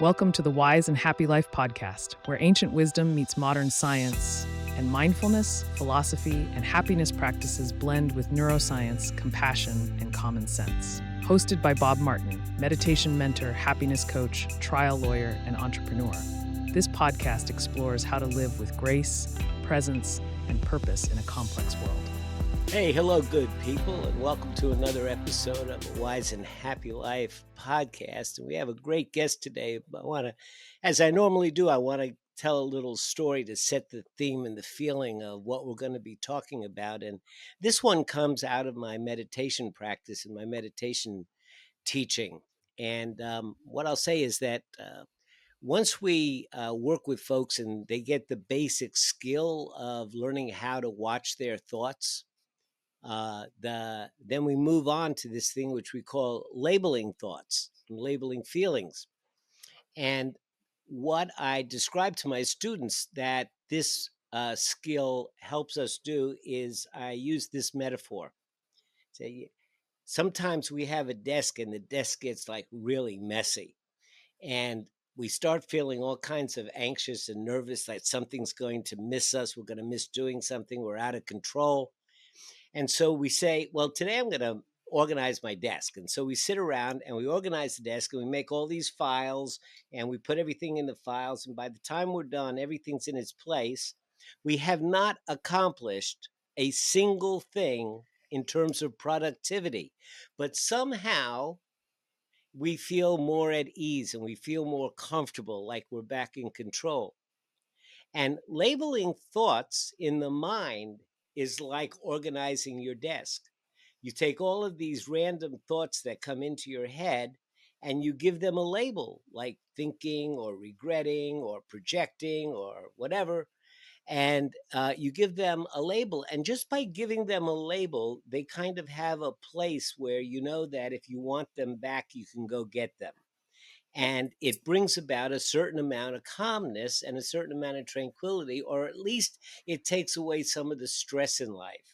Welcome to the Wise and Happy Life podcast, where ancient wisdom meets modern science, and mindfulness, philosophy, and happiness practices blend with neuroscience, compassion, and common sense. Hosted by Bob Martin, meditation mentor, happiness coach, trial lawyer, and entrepreneur. This podcast explores how to live with grace, presence, and purpose in a complex world. Hey, hello, good people, and welcome to another episode of the Wise and Happy Life podcast. And we have a great guest today. As I normally do, I want to tell a little story to set the theme and the feeling of what we're going to be talking about. And this one comes out of my meditation practice and my meditation teaching. And what I'll say is that once we work with folks and they get the basic skill of learning how to watch their thoughts, then we move on to this thing which we call labeling thoughts and labeling feelings. And what I describe to my students that this skill helps us do is I use this metaphor. Say, sometimes we have a desk and the desk gets like really messy, and we start feeling all kinds of anxious and nervous, like something's going to miss us, we're going to miss doing something, we're out of control. And so we say, well, today I'm going to organize my desk. And so we sit around and we organize the desk and we make all these files and we put everything in the files. And by the time we're done, everything's in its place. We have not accomplished a single thing in terms of productivity, but somehow we feel more at ease and we feel more comfortable, like we're back in control. And labeling thoughts in the mind is like organizing your desk. You take all of these random thoughts that come into your head and you give them a label, like thinking or regretting or projecting or whatever. And you give them a label. And just by giving them a label, they kind of have a place where you know that if you want them back, you can go get them. And it brings about a certain amount of calmness and a certain amount of tranquility, or at least it takes away some of the stress in life.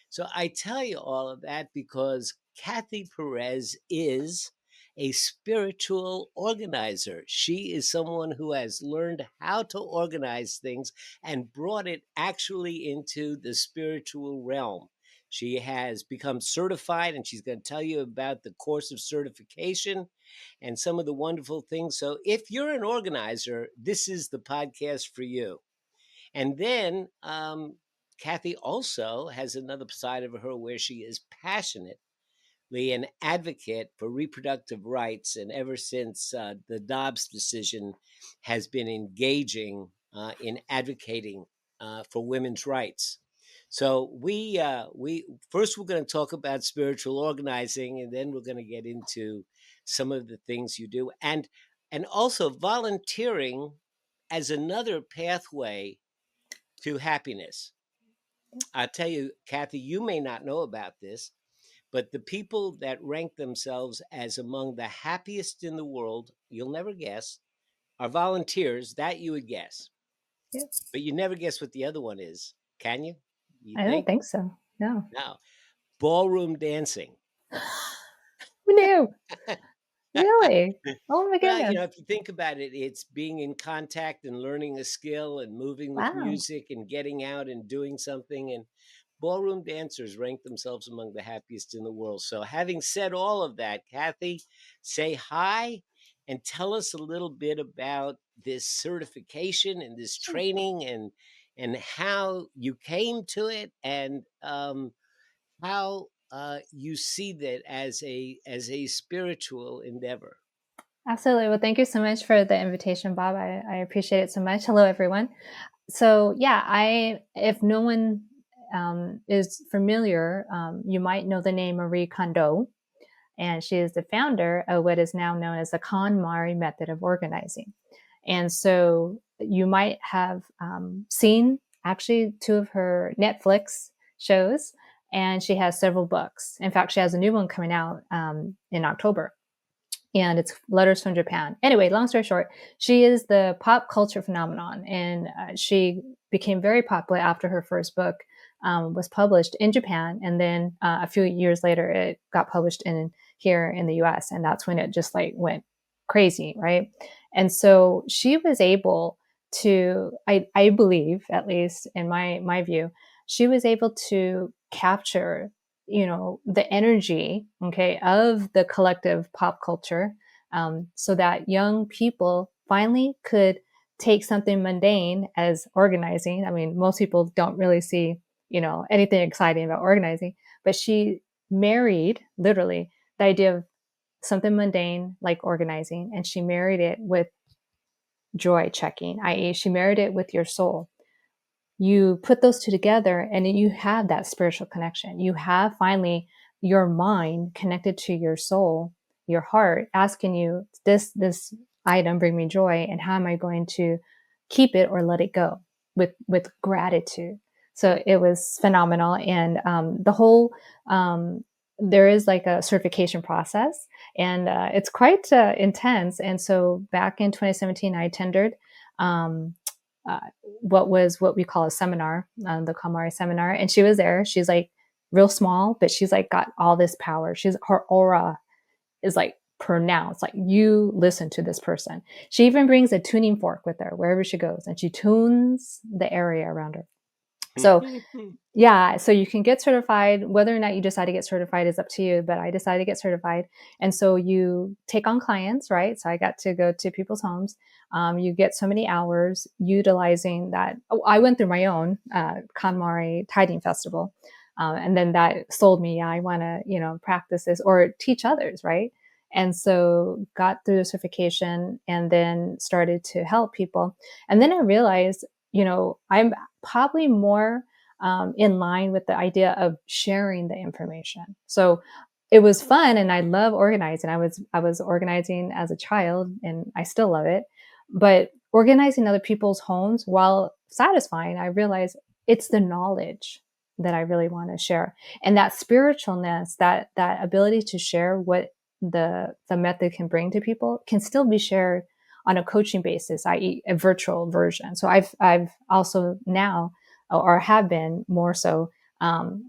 So I tell you all of that because Cathy Perez is a spiritual organizer. She is someone who has learned how to organize things and brought it actually into the spiritual realm. She has become certified, and she's going to tell you about the course of certification and some of the wonderful things. So if you're an organizer, this is the podcast for you. And then Cathy also has another side of her where she is passionately an advocate for reproductive rights. And ever since the Dobbs decision has been engaging in advocating for women's rights. So we first we're going to talk about spiritual organizing, and then we're going to get into some of the things you do, and also volunteering as another pathway to happiness. I tell you, Cathy, you may not know about this, but the people that rank themselves as among the happiest in the world, you'll never guess, are volunteers. That you would guess, Yes. but you never guess what the other one is, can you? You I don't think so. No. No, ballroom dancing. Who knew? Really? Oh my Well, goodness. if you think about it, it's being in contact and learning a skill and moving with Wow. music and getting out and doing something. And ballroom dancers rank themselves among the happiest in the world. So, having said all of that, Cathy, say hi and tell us a little bit about this certification and this Sure. training and how you came to it, and how you see that as a spiritual endeavor. Absolutely. Well, thank you so much for the invitation, Bob. I appreciate it so much. Hello, everyone. So yeah, if no one is familiar, you might know the name Marie Kondo, and she is the founder of what is now known as the KonMari method of organizing. And so you might have seen actually two of her Netflix shows, and she has several books. In fact, she has a new one coming out in October, and it's Letters from Japan. Anyway, long story short, she is the pop culture phenomenon, and she became very popular after her first book was published in Japan, and then a few years later, it got published here in the U.S., and that's when it just like went crazy, right? And so she was able to, I believe, at least in my view, she was able to capture, the energy, okay, of the collective pop culture, so that young people finally could take something mundane as organizing. I mean, most people don't really see, anything exciting about organizing, but she married literally the idea of something mundane like organizing, and she married it with joy checking, i.e., she married it with your soul. You put those two together and you have that spiritual connection. You have finally your mind connected to your soul, your heart, asking you, this item bring me joy, and how am I going to keep it or let it go with gratitude. So it was phenomenal. And the whole there is like a certification process, and it's quite intense. And so back in 2017 I attended um, uh, what we call a seminar, the KonMari seminar, and she was there. She's like real small, but she's like got all this power. Her aura is like pronounced. Like, you listen to this person. She even brings a tuning fork with her wherever she goes, and she tunes the area around her. So yeah, so you can get certified. Whether or not you decide to get certified is up to you, but I decided to get certified. And so you take on clients, right? So I got to go to people's homes. You get so many hours utilizing that. Oh, I went through my own KonMari Tiding Festival. And then that sold me, yeah, I want to, practice this or teach others, right? And so got through the certification and then started to help people. And then I realized, I'm probably more in line with the idea of sharing the information. So it was fun, and I love organizing. I was organizing as a child, and I still love it. But organizing other people's homes, while satisfying, I realized it's the knowledge that I really want to share, and that spiritualness, that ability to share what the method can bring to people, can still be shared on a coaching basis, i.e., a virtual version. So I've also now, or have been more so,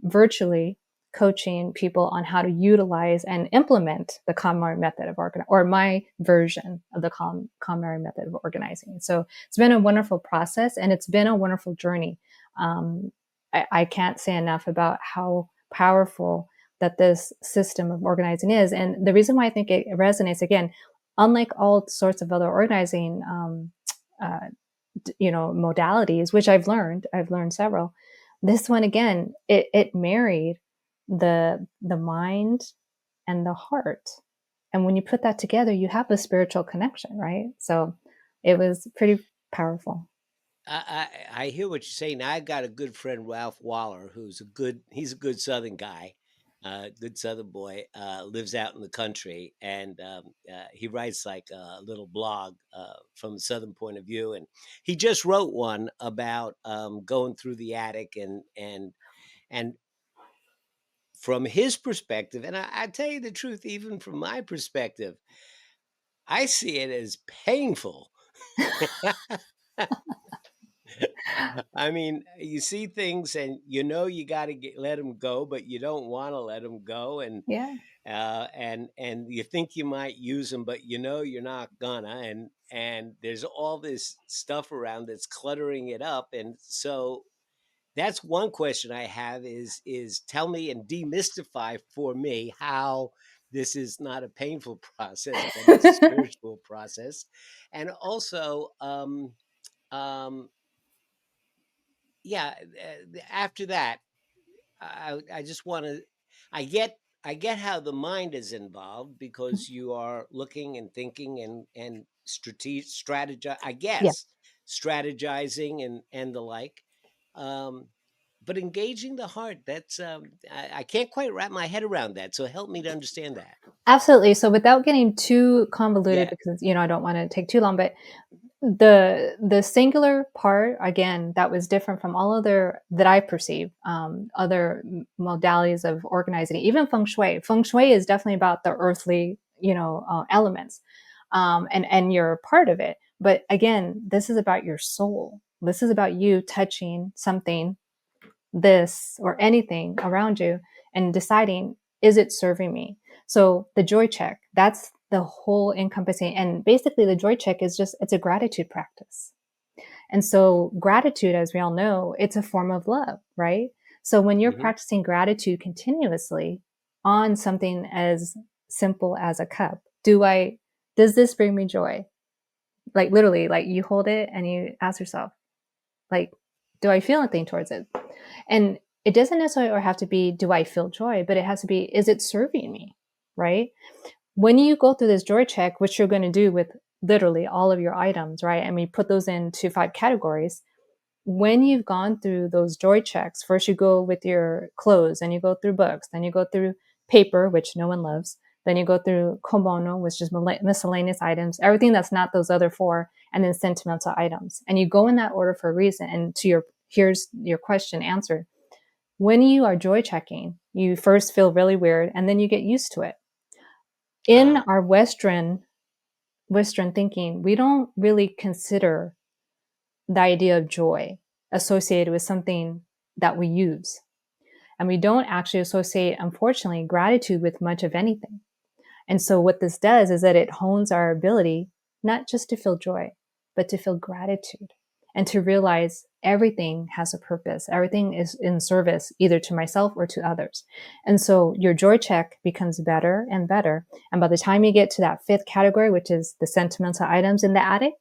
virtually coaching people on how to utilize and implement the KonMari method of organizing, or my version of the KonMari method of organizing. So it's been a wonderful process, and it's been a wonderful journey. I can't say enough about how powerful that this system of organizing is. And the reason why I think it resonates, again, unlike all sorts of other organizing uh, modalities, which I've learned several. This one, again, it married the mind and the heart, and when you put that together, you have a spiritual connection, right? So it was pretty powerful. I hear what you're saying. I've got a good friend, Ralph Waller, he's a good Southern guy, good Southern boy, lives out in the country, and he writes like a little blog from the Southern point of view, and he just wrote one about going through the attic, and from his perspective, and I tell you the truth, even from my perspective, I see it as painful. I mean, you see things and you got to let them go, but you don't want to let them go, Yeah. and you think you might use them, but you're not gonna, and there's all this stuff around that's cluttering it up, and so that's one question I have is tell me and demystify for me how this is not a painful process, but it's a spiritual process, and also um yeah, after that, I just want to. I get how the mind is involved because you are looking and thinking and strategize. I Yeah. guess strategizing and the like. Um, but engaging the heart, that's I can't quite wrap my head around that. So help me to understand that. Absolutely. So without getting too convoluted, Yeah. because I don't want to take too long, but the singular part, again, that was different from all other that I perceive, other modalities of organizing, even feng shui. Feng shui is definitely about the earthly, elements, and you're part of it. But again, this is about your soul. This is about you touching something, this or anything around you, and deciding, is it serving me? So the joy check, that's the whole encompassing. And basically, the joy check is just, it's a gratitude practice. And so, gratitude, as we all know, it's a form of love, right? So, when you're Hmm. practicing gratitude continuously on something as simple as a cup, does this bring me joy? Like, literally, like you hold it and you ask yourself, like, do I feel anything towards it? And it doesn't necessarily have to be, do I feel joy? But it has to be, is it serving me? Right? When you go through this joy check, which you're going to do with literally all of your items, right? And we put those into 5 categories. When you've gone through those joy checks, first you go with your clothes, and you go through books, then you go through paper, which no one loves, then you go through komono, which is miscellaneous items, everything that's not those other 4, and then sentimental items. And you go in that order for a reason. And here's your question answered. When you are joy checking, you first feel really weird, and then you get used to it. In Ah, our Western thinking, we don't really consider the idea of joy associated with something that we use. And we don't actually associate, unfortunately, gratitude with much of anything. And so, what this does is that it hones our ability not just to feel joy, but to feel gratitude and to realize everything has a purpose. Everything is in service either to myself or to others. And so, your joy check becomes better and better. And by the time you get to that 5th category, which is the sentimental items in the attic,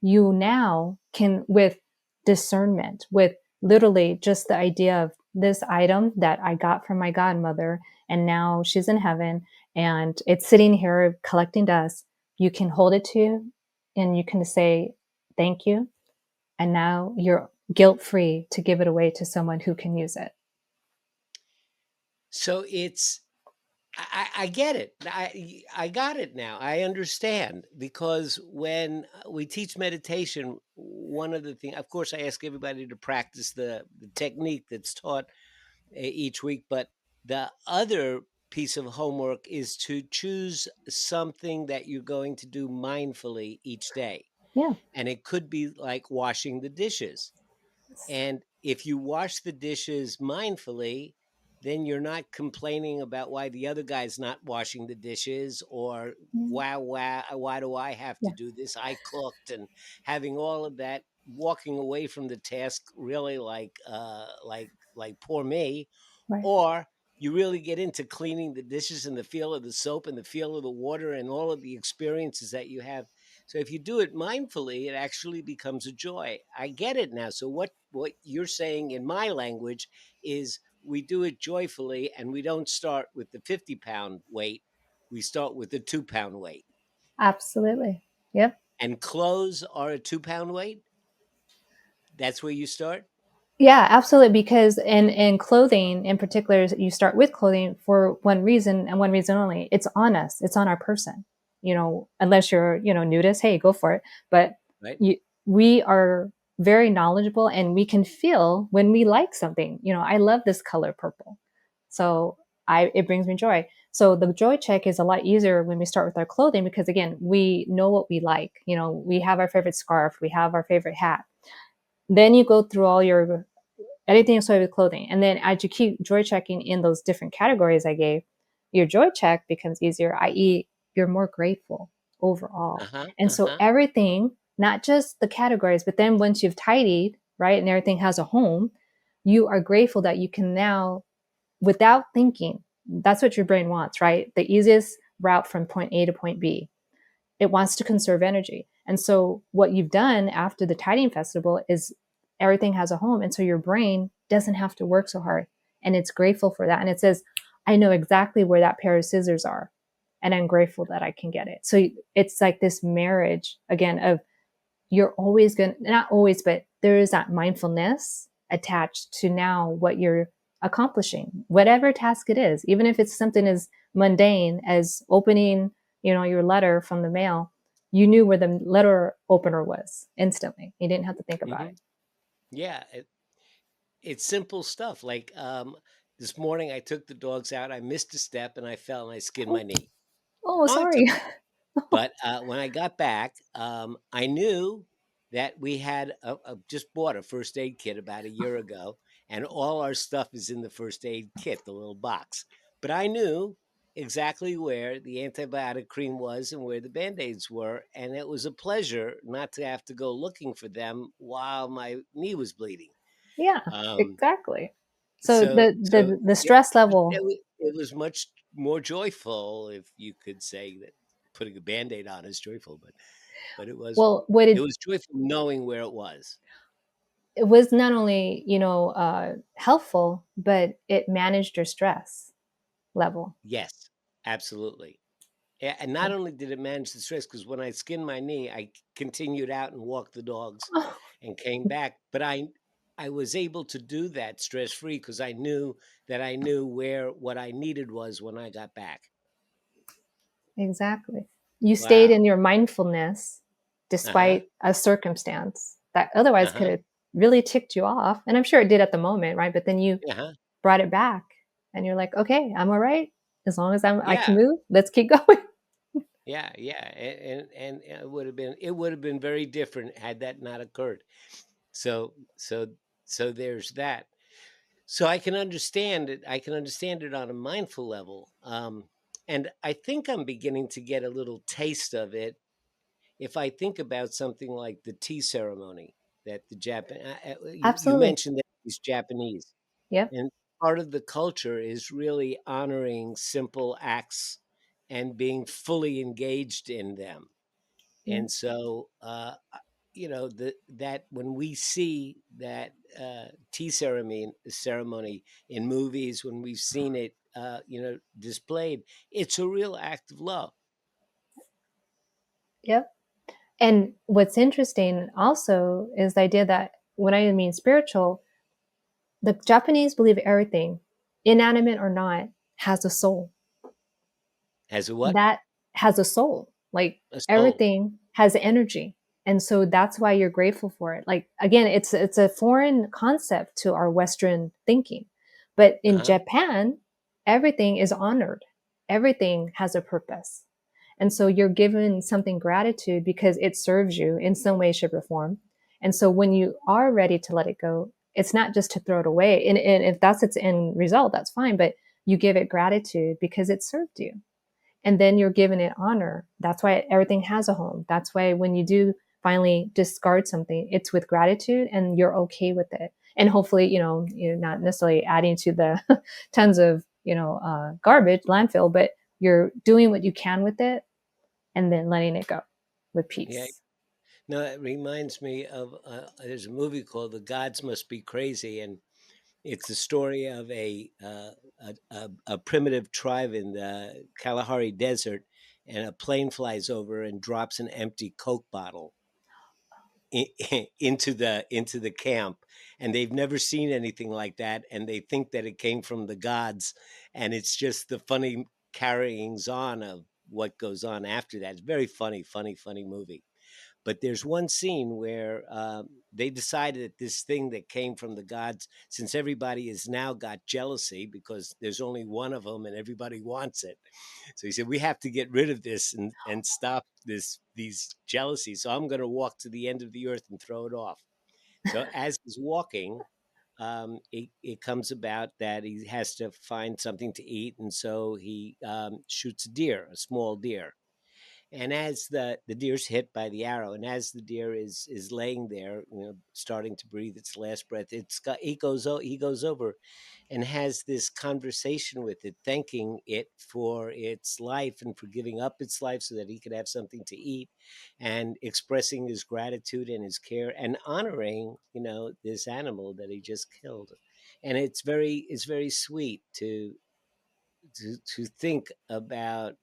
you now can, with discernment, with literally just the idea of this item that I got from my godmother, and now she's in heaven and it's sitting here collecting dust, you can hold it to you and you can say, thank you. And now you're guilt free to give it away to someone who can use it. so it's I get it. I got it now. I understand because when we teach meditation, one of the things, of course, I ask everybody to practice the technique that's taught each week, but the other piece of homework is to choose something that you're going to do mindfully each day, Yeah. and it could be like washing the dishes. And if you wash the dishes mindfully, then you're not complaining about why the other guy's not washing the dishes, or why do I have to Yeah. do this? I cooked, and having all of that, walking away from the task really like poor me. Right. Or you really get into cleaning the dishes and the feel of the soap and the feel of the water and all of the experiences that you have. So if you do it mindfully, it actually becomes a joy. I get it now. So what you're saying in my language is we do it joyfully, and we don't start with the 50-pound weight. We start with the 2-pound weight. Absolutely. Yep. And clothes are a 2-pound weight. That's where you start. Yeah, absolutely. Because in clothing, in particular, you start with clothing for one reason and one reason only. It's on us. It's on our person. Unless you're nudist, hey, go for it. But Right. we are very knowledgeable, and we can feel when we like something. I love this color purple, so it brings me joy. So the joy check is a lot easier when we start with our clothing, because again, we know what we like. We have our favorite scarf, we have our favorite hat. Then you go through all your anything associated with clothing. And then as you keep joy checking in those different categories I gave, your joy check becomes easier, i.e., you're more grateful overall. Uh-huh. And so Uh-huh. everything, not just the categories, but then once you've tidied, right, and everything has a home, you are grateful that you can now, without thinking, that's what your brain wants, right? The easiest route from point A to point B. It wants to conserve energy. And so what you've done after the tidying festival is everything has a home. And so your brain doesn't have to work so hard. And it's grateful for that. And it says, I know exactly where that pair of scissors are. And I'm grateful that I can get it. So it's like this marriage again of, you're always going to, not always, but there is that mindfulness attached to now what you're accomplishing, whatever task it is, even if it's something as mundane as opening, your letter from the mail. You knew where the letter opener was instantly. You didn't have to think about Hmm. it. Yeah. It's simple stuff. Like this morning, I took the dogs out. I missed a step, and I fell and I skinned my Oh, knee. oh, Oh, it's sorry. okay. But when I got back, I knew that we had just bought a first aid kit about a year ago, and all our stuff is in the first aid kit, the little box. But I knew exactly where the antibiotic cream was and where the band-aids were, and it was a pleasure not to have to go looking for them while my knee was bleeding. Yeah, Um, exactly. So so so the it, stress level. it was much more joyful, if you could say that putting a band-aid on is joyful, but Well, what it was joyful knowing where it was. it was not only, helpful, but it managed your stress level. Yes, absolutely. And not only did it manage the stress, because when I skinned my knee, I continued out and walked the dogs Oh, and came back. But I was able to do that stress free because I knew where what I needed was when I got back. exactly. You stayed in Wow. your mindfulness Uh huh. despite a circumstance that otherwise Uh could huh. have really ticked you off. And I'm sure it did at the moment, right? But then you Uh huh. brought it back and you're like, okay, I'm all right. As long as I can Yeah. move, let's keep going. Yeah. Yeah. And it would have been very different had that not occurred. So so so there's that. So I can understand it. I can understand it on a mindful level. And I think I'm beginning to get a little taste of it if I think about something like the tea ceremony that the Japan. You Absolutely. mentioned that he's Japanese, Yep. and part of the culture is really honoring simple acts and being fully engaged in them. Yep. And so that when we see that tea ceremony in movies, when we've seen it displayed, it's a real act of love. Yep. And what's interesting also is the idea that when I mean spiritual, the Japanese believe everything, inanimate or not, has a soul. As a what? That has a soul. Like A soul. everything has energy. And so that's why you're grateful for it. Like again, it's a foreign concept to our Western thinking. But in Uh-huh. Japan, everything is honored. Everything has a purpose. And so you're given something gratitude because it serves you in some way, shape, or form. And so when you are ready to let it go, it's not just to throw it away. And if that's its end result, that's fine. But you give it gratitude because it served you, and then you're giving it honor. That's why everything has a home. That's why when you do finally discard something, it's with gratitude and you're okay with it. And hopefully, you're not necessarily adding to the tons of, garbage, landfill, but you're doing what you can with it and then letting it go with Yeah. peace. No, it reminds me of there's a movie called The Gods Must Be Crazy, and it's the story of a primitive tribe in the Kalahari Desert, and a plane flies over and drops an empty Coke bottle into the camp, and they've never seen anything like that, and they think that it came from the gods, and it's just the funny carryings on of what goes on after that. It's very funny movie. But there's one scene where they decided that this thing that came from the gods, since everybody has now got jealousy because there's only one of them and everybody wants it. So he said, we have to get rid of this and stop these jealousies. So I'm going to walk to the end of the earth and throw it off. So as he's walking, it comes about that he has to find something to eat. And so he shoots a deer, a small deer, and as the deer's hit by the arrow, and as the deer is laying there, starting to breathe its last breath, he goes over and has this conversation with it, thanking it for its life and for giving up its life so that he could have something to eat, and expressing his gratitude and his care and honoring this animal that he just killed. And it's very sweet to think about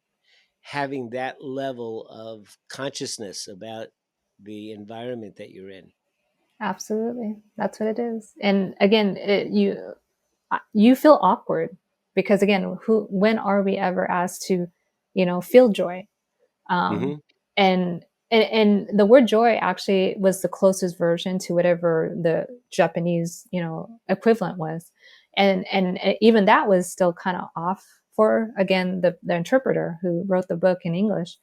having that level of consciousness about the environment that you're in. Absolutely. That's what it is. And again, you feel awkward because again, when are we ever asked to, feel joy? Um, Hmm. and the word joy actually was the closest version to whatever the Japanese, equivalent was. And even that was still kind of off for, again, the interpreter who wrote the book in English,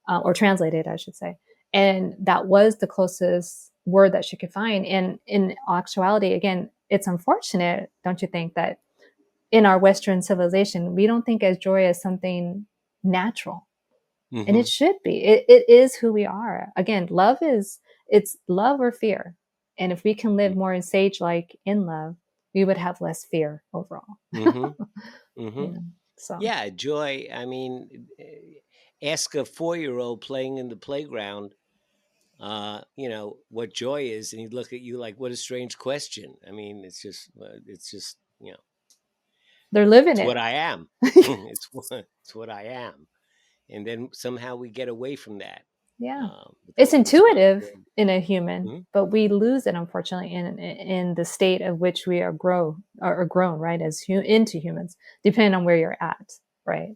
or translated, I should say. And that was the closest word that she could find. And in actuality, again, it's unfortunate, don't you think, that in our Western civilization, we don't think as joy as something natural. And it Mm-hmm. should be. It is who we are. Again, it's love or fear. And if we can live more in sage like in love, we would have less fear overall. Mm-hmm. Mm-hmm. Yeah. So Yeah, joy. I mean, ask a 4-year-old playing in the playground, what joy is, and he'd look at you like, "What a strange question." I mean, it's just, they're living it's what it. I am. It's what I am. And then somehow we get away from that, Yeah. with It's the intuitive responsibility. in a human, Mhm. but we lose it unfortunately in the state of which we are grown, right, as into humans, depending on where you're at, right?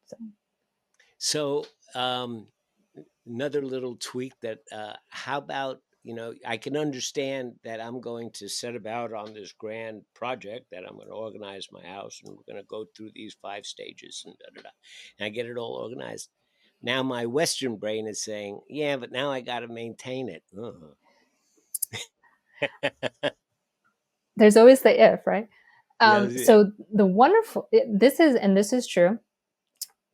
So So, another little tweak that, how about, I can understand that I'm going to set about on this grand project that I'm going to organize my house and we're going to go through these 5 stages and da da da. And I get it all organized. Now my Western brain is saying, yeah, but now I got to maintain it. there's always the if, right? Yeah, yeah. So the wonderful this is true.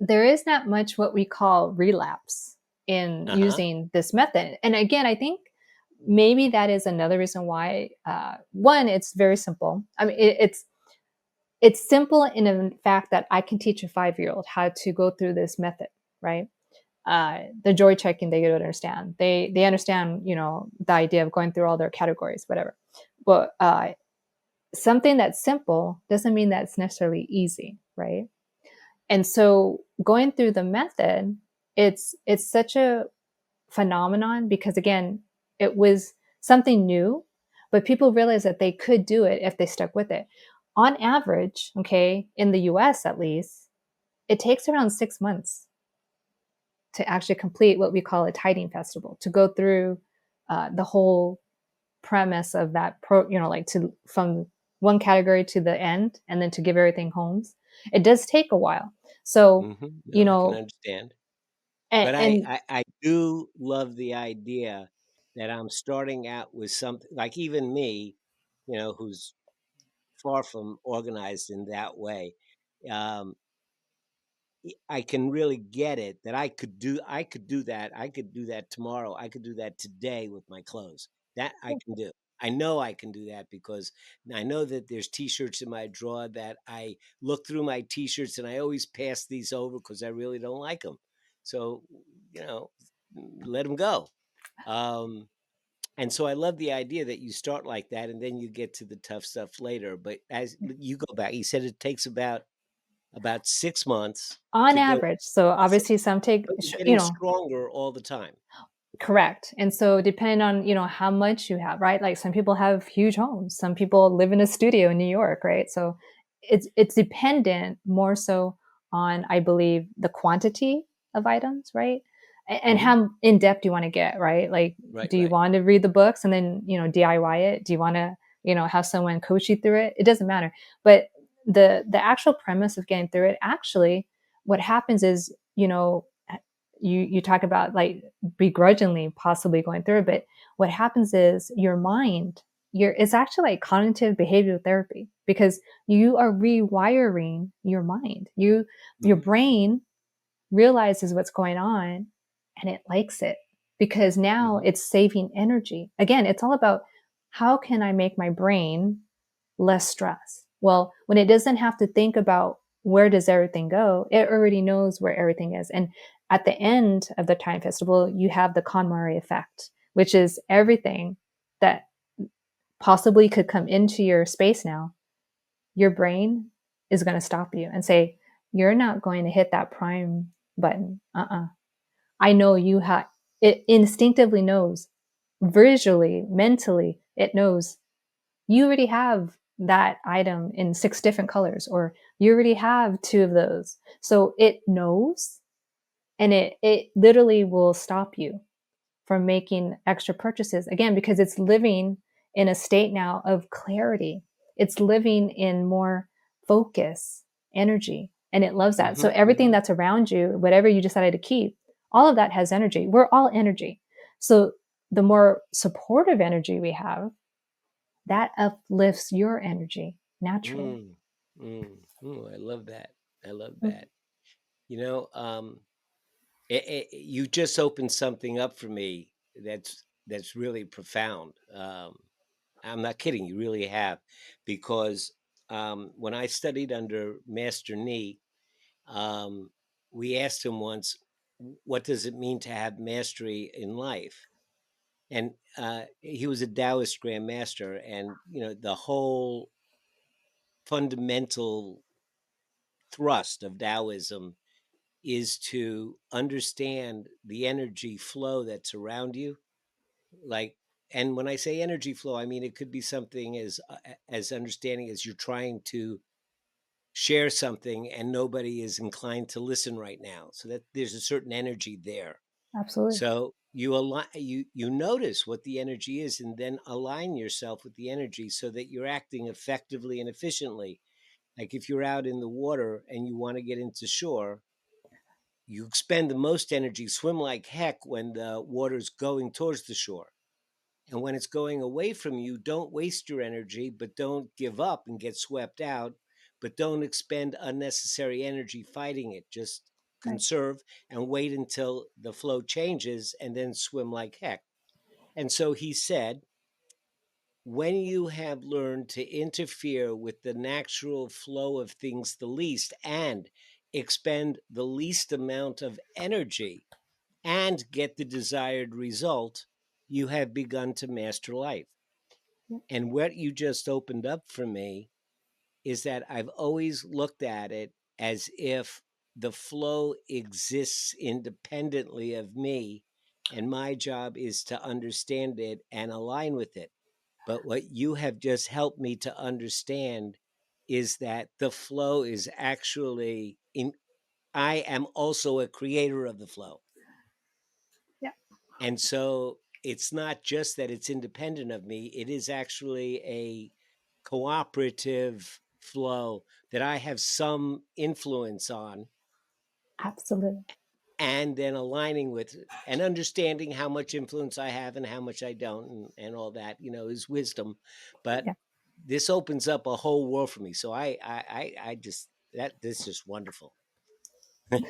There is not much what we call relapse in Uh huh. using this method. And again, I think maybe that is another reason why. One, it's very simple. I mean, it's simple in the fact that I can teach a 5-year-old how to go through this method, right? The joy checking they don't understand. They understand, the idea of going through all their categories, whatever. But something that's simple doesn't mean that it's necessarily easy, right? And so going through the method, it's such a phenomenon because again, it was something new, but people realized that they could do it if they stuck with it. On average, okay, in the US at least, it takes around 6 months to actually complete what we call a tidying festival, to go through the whole premise of that like to from one category to the end and then to give everything homes. It does take a while. So, you No, I can know, understand. and, But and I do love the idea that I'm starting out with something like even me, who's far from organized in that way. Um, I can really get it that I could do that. I could do that tomorrow. I could do that today with my clothes. That I can do. I know I can do that because I know that there's t-shirts in my drawer that I look through my t-shirts and I always pass these over because I really don't like them. So, you know, let them go. Um, and so I love the idea that you start like that and then you get to the tough stuff later. But as you go back, you said it takes about 6 months on to go. average, so So obviously some take, but you're getting stronger all the time. correct. And so depending on, how much you have, right? Like some people have huge homes, some people live in a studio in New York, right? So it's dependent more so on, I believe, the quantity of items, right? And Mhm. how in depth you want to get, right? Like, Right, do you right. want to read the books and then, DIY it? Do you want to, have someone coach you through it? It doesn't matter. But the actual premise of getting through it, actually, what happens is, you talk about like begrudgingly possibly going through it, but what happens is your mind, it's actually like cognitive behavioral therapy because you are rewiring your mind. Your Mhm, brain realizes what's going on and it likes it because now mhm, it's saving energy. Again, it's all about how can I make my brain less stress? Well, when it doesn't have to think about where does everything go, it already knows where everything is. And at the end of the time festival, you have the KonMari effect, which is everything that possibly could come into your space now. Your brain is going to stop you and say, you're not going to hit that prime button. I know you have, it instinctively knows, visually, mentally, it knows you already have that item in 6 different colors, or you already have 2 of those. So it knows, and it literally will stop you from making extra purchases again, because it's living in a state now of clarity. It's living in more focus, energy, and it loves that. So mhm, everything mhm, that's around you, whatever you decided to keep, all of that has energy. We're all energy. So the more supportive energy we have, that uplifts your energy naturally. mm. I love that. I love Mm. that. You know, you just opened something up for me that's really profound. I'm not kidding. You really have, because when I studied under Master Nee, um, we asked him once, "What does it mean to have mastery in life?" And he was a Taoist Grand Master, and the whole fundamental thrust of Taoism is to understand the energy flow that's around you. Like, and when I say energy flow, I mean it could be something as understanding as you're trying to share something and nobody is inclined to listen right now, so that there's a certain energy there. Absolutely. So you align, you notice what the energy is, and then align yourself with the energy so that you're acting effectively and efficiently. Like if you're out in the water and you want to get into shore, you expend the most energy, swim like heck when the water's going towards the shore. And when it's going away from you, don't waste your energy, but don't give up and get swept out. But don't expend unnecessary energy fighting it. Just Right. conserve and wait until the flow changes and then swim like heck. And so he said, when you have learned to interfere with the natural flow of things the least and expend the least amount of energy and get the desired result, you have begun to master life. Yeah. And what you just opened up for me is that I've always looked at it as if the flow exists independently of me, and my job is to understand it and align with it. But what you have just helped me to understand is that the flow is actually in, I am also a creator of the flow. Yeah. And so it's not just that it's independent of me, it is actually a cooperative flow that I have some influence on, Absolutely. and then aligning with it and understanding how much influence I have and how much I don't, and all that, is wisdom. But Yeah. this opens up a whole world for me. So I just, this is wonderful. I'm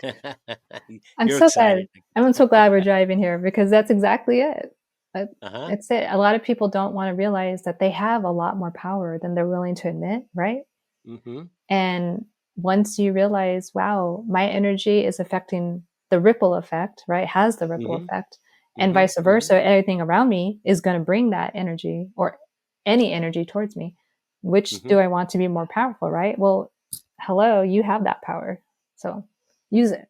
You're so glad. excited. I'm so glad we're driving here because that's exactly it. That- Uh-huh. It's it. A lot of people don't want to realize that they have a lot more power than they're willing to admit, right? Mm-hmm. And once you realize, wow, my energy is affecting the ripple effect, right? Has the ripple Mm-hmm. effect, and Mm-hmm. vice Mm-hmm. versa. Everything around me is going to bring that energy or any energy towards me. Which Mm-hmm. do I want to be more powerful, right? Well, hello, you have that power. So use it.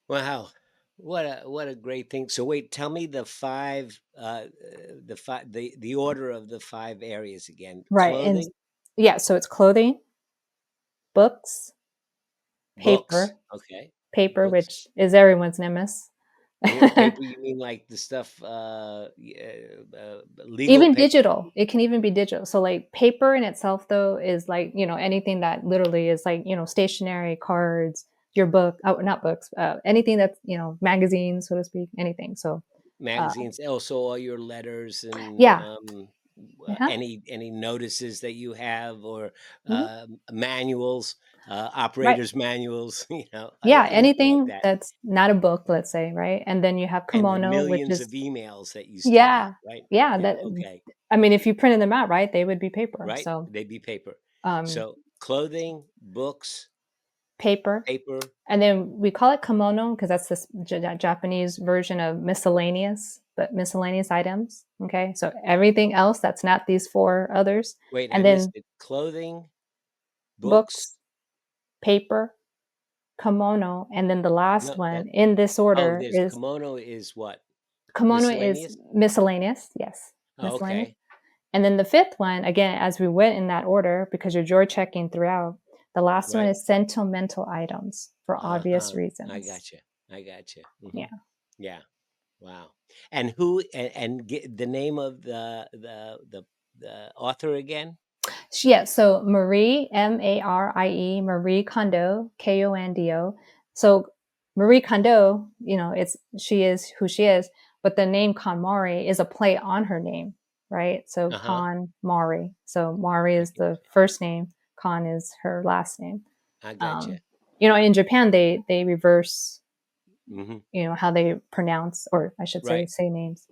Wow. What a great thing. So wait, tell me the order of the five areas again. Right. And Clothing, yeah, so it's clothing, books, books. paper, Okay. Books. which is everyone's nemesis. Paper, you mean like the stuff, legal Even paper? digital, it can even be digital. So like paper in itself though is like, anything that literally is like, stationery, cards, your book, oh, not books, anything that's, magazines, so to speak, anything. So uh, Magazines, also all your letters and yeah. Uh-huh. any notices that you have, or Mhm. manuals, Right. operators manuals, Yeah, anything like anything that. that's not a book, let's say, right? And then you have And the kimono, which millions is of emails that you still get, yeah. right? Yeah, Yeah, that okay, I mean, if you printed them out, right, they would be paper. right? So, They'd be paper. um, So clothing, books, paper, paper. and then we call it kimono because that's this Japanese version of miscellaneous, but miscellaneous items. Okay, so everything else that's not these four others, Wait, I and missed then it. Clothing, books. books, paper, kimono, and then the last No, one in this order there's is kimono is what? kimono is Miscellaneous? miscellaneous. Yes, Oh, miscellaneous. okay. And then the fifth one, again, as we went in that order, because you're drawer checking throughout, the last one Right. is sentimental items for obvious I reasons. gotcha. I gotcha. Yeah. Yeah. Wow. And who, and get the name of the author again? Yeah. So Marie, Marie, Marie Kondo, Kondo. So Marie Kondo, she is who she is, but the name KonMari is a play on her name, right? So Uh-huh. KonMari. So Mari I is get the first name, Kon is her last name. I gotcha. In Japan, they reverse, Hmm. how they pronounce, or I should say, Right. say names.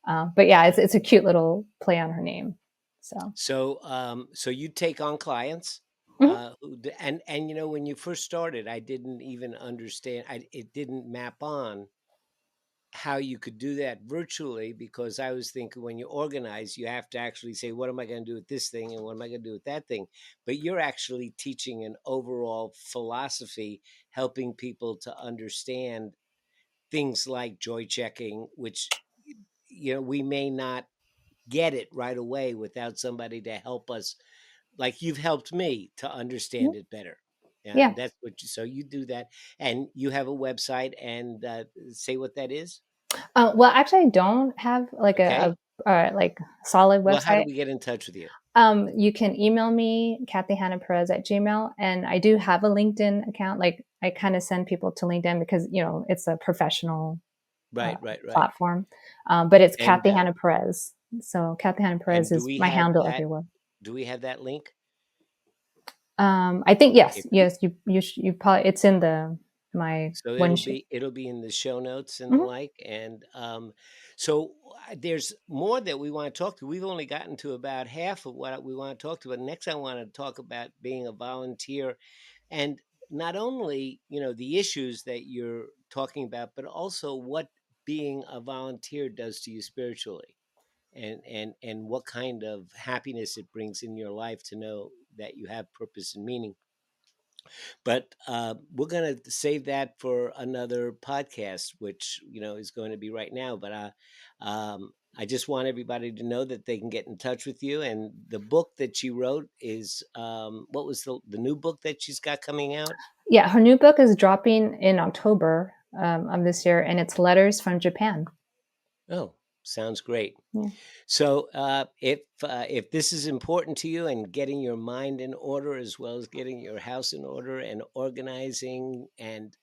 But yeah, Right. it's a cute little play on her name. So. So you take on clients, Mhm. and when you first started, I didn't even understand. It didn't map on how you could do that virtually, because I was thinking when you organize, you have to actually say, what am I going to do with this thing and what am I going to do with that thing? But you're actually teaching an overall philosophy, helping people to understand things like joy checking, which we may not get it right away without somebody to help us, like you've helped me to Mhm. understand it better. Yeah, Yeah. and that's what so you do that, and you have a website, and say what that is. Well, actually, I don't have like Okay. like solid Well, how do website. we get in touch with you? You can email me, Perez at Gmail, and I do have a LinkedIn account. Like I kind of send people to LinkedIn because it's a professional uh, Right, right, right. platform. But it's And Cathy Perez. So Cathy Perez do is we my have handle that? everywhere. Do we have that link? I think yes, If yes. You probably it's in the my so, one. it'll be in the show notes and the Mhm. like. And so there's more that we want to talk to. We've only gotten to about half of what we want to talk to. But next, I want to talk about being a volunteer, and not only the issues that you're talking about, but also what being a volunteer does to you spiritually, and what kind of happiness it brings in your life to know that you have purpose and meaning. But we're going to save that for another podcast, which is going to be right now. But I just want everybody to know that they can get in touch with you. And the book that she wrote is, what was the new book that she's got coming out? Yeah, her new book is dropping in October of this year, and it's Letters from Japan. Oh, sounds great. Yeah. So if this is important to you, and getting your mind in order as well as getting your house in order and organizing and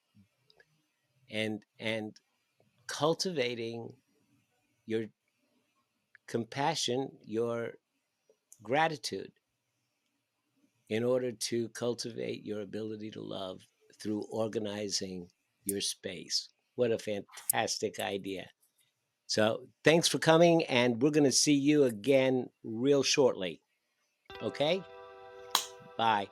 cultivating your compassion, your gratitude, in order to cultivate your ability to love through organizing your space. What a fantastic idea. So, thanks for coming, and we're going to see you again real shortly. Okay? Bye.